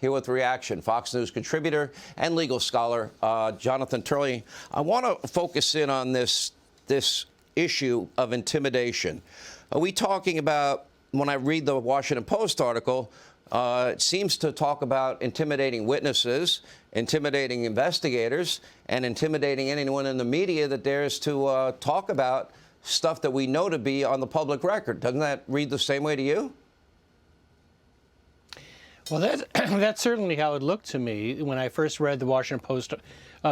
Here with reaction, Fox News contributor and legal scholar Jonathan Turley. I want to focus in on this issue of intimidation. Are we talking about, when I read the Washington Post article, it seems to talk about intimidating witnesses, intimidating investigators, and intimidating anyone in the media that dares to talk about stuff that we know to be on the public record. Doesn't that read the same way to you? Well, that's certainly how it looked to me when I first read the Washington Post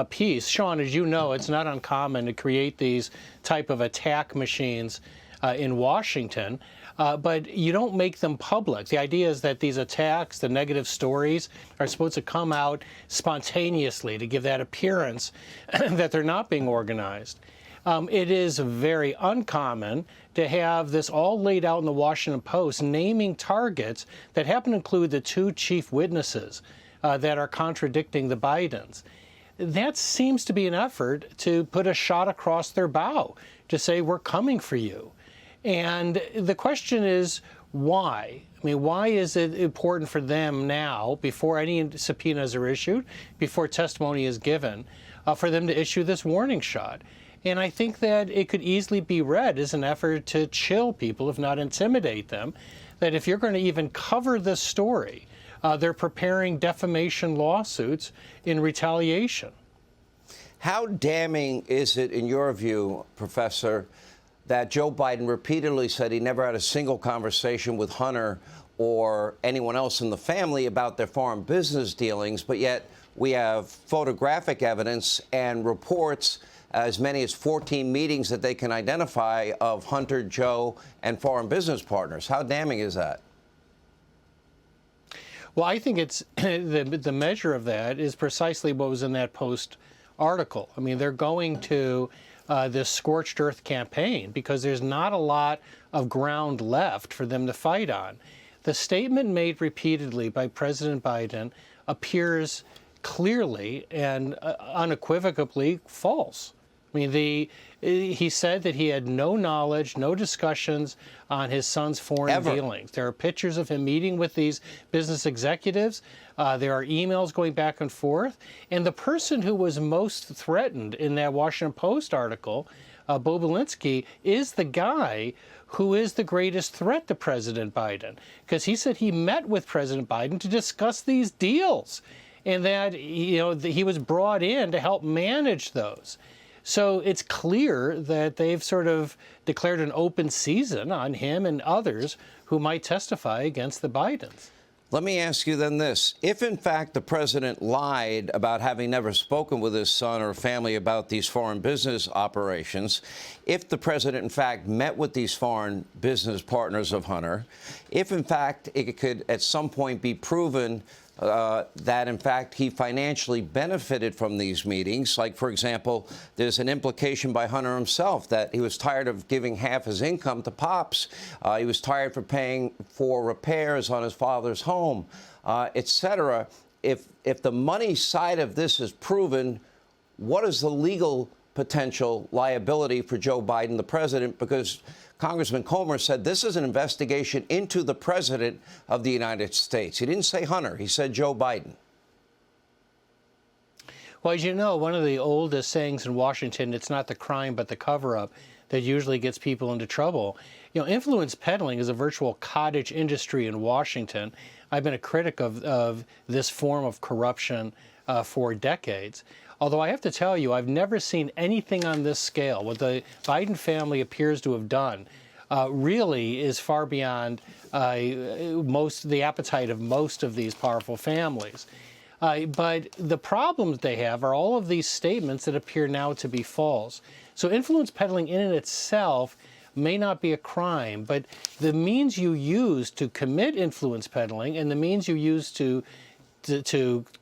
piece. Sean, as you know, it's not uncommon to create these type of attack machines in Washington, but you don't make them public. The idea is that these attacks, the negative stories, are supposed to come out spontaneously to give that appearance that they're not being organized. It is very uncommon to have this all laid out in the Washington Post, naming targets that happen to include the two chief witnesses that are contradicting the Bidens. That seems to be an effort to put a shot across their bow, to say, we're coming for you. And the question is, why? I mean, why is it important for them now, before any subpoenas are issued, before testimony is given, for them to issue this warning shot? And I think that it could easily be read as an effort to chill people, if not intimidate them, that if you're going to even cover this story, they're preparing defamation lawsuits in retaliation. How damning is it, in your view, Professor, that Joe Biden repeatedly said he never had a single conversation with Hunter or anyone else in the family about their foreign business dealings, but yet we have photographic evidence and reports, as many as 14 meetings that they can identify of Hunter, Joe, and foreign business partners? How damning is that? Well, I think it's the measure of that is precisely what was in that Post article. I mean, they're going to this scorched earth campaign because there's not a lot of ground left for them to fight on. The statement made repeatedly by President Biden appears clearly and unequivocally false. I mean, he said that he had no knowledge, no discussions on his son's foreign dealings. There are pictures of him meeting with these business executives. There are emails going back and forth. And the person who was most threatened in that Washington Post article, Bobulinski, is the guy who is the greatest threat to President Biden, because he said he met with President Biden to discuss these deals, and that he was brought in to help manage those. So it's clear that they've sort of declared an open season on him and others who might testify against the Bidens. Let me ask you then this. If, in fact, the president lied about having never spoken with his son or family about these foreign business operations, if the president, in fact, met with these foreign business partners of Hunter, if, in fact, it could at some point be proven that, in fact, he financially benefited from these meetings. Like, for example, there's an implication by Hunter himself that he was tired of giving half his income to Pops. He was tired for paying for repairs on his father's home, et cetera. If the money side of this is proven, what is the legal potential liability for Joe Biden, the president? Because Congressman Comer said this is an investigation into the president of the United States. He didn't say Hunter. He said Joe Biden. Well, as you know, one of the oldest sayings in Washington, it's not the crime but the cover-up that usually gets people into trouble. Influence peddling is a virtual cottage industry in Washington. I've been a critic of this form of corruption for decades. Although I have to tell you, I've never seen anything on this scale. What the Biden family appears to have done really is far beyond the appetite of most of these powerful families. But the problems they have are all of these statements that appear now to be false. So influence peddling in and itself may not be a crime, but the means you use to commit influence peddling and the means you use to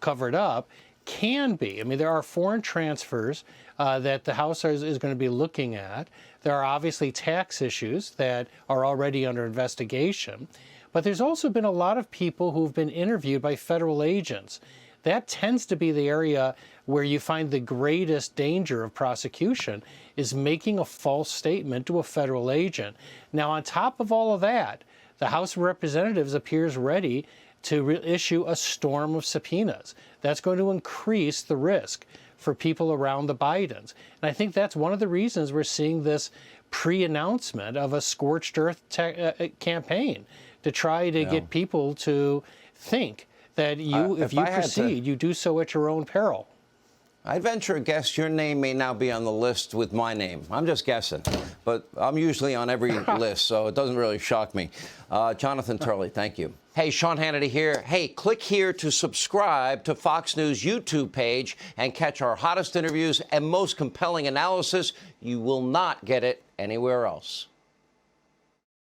cover it up can be. I mean, there are foreign transfers that the House is going to be looking at. There are obviously tax issues that are already under investigation. But there's also been a lot of people who've been interviewed by federal agents. That tends to be the area where you find the greatest danger of prosecution, is making a false statement to a federal agent. Now, on top of all of that, the House of Representatives appears ready to issue a storm of subpoenas. That's going to increase the risk for people around the Bidens. And I think that's one of the reasons we're seeing this pre-announcement of a scorched earth campaign to try to get people to think that if you proceed, you do so at your own peril. I'd venture a guess your name may now be on the list with my name. I'm just guessing, but I'm usually on every list, so it doesn't really shock me. Jonathan Turley, thank you. Hey, Sean Hannity here. Hey, click here to subscribe to Fox News YouTube page and catch our hottest interviews and most compelling analysis. You will not get it anywhere else.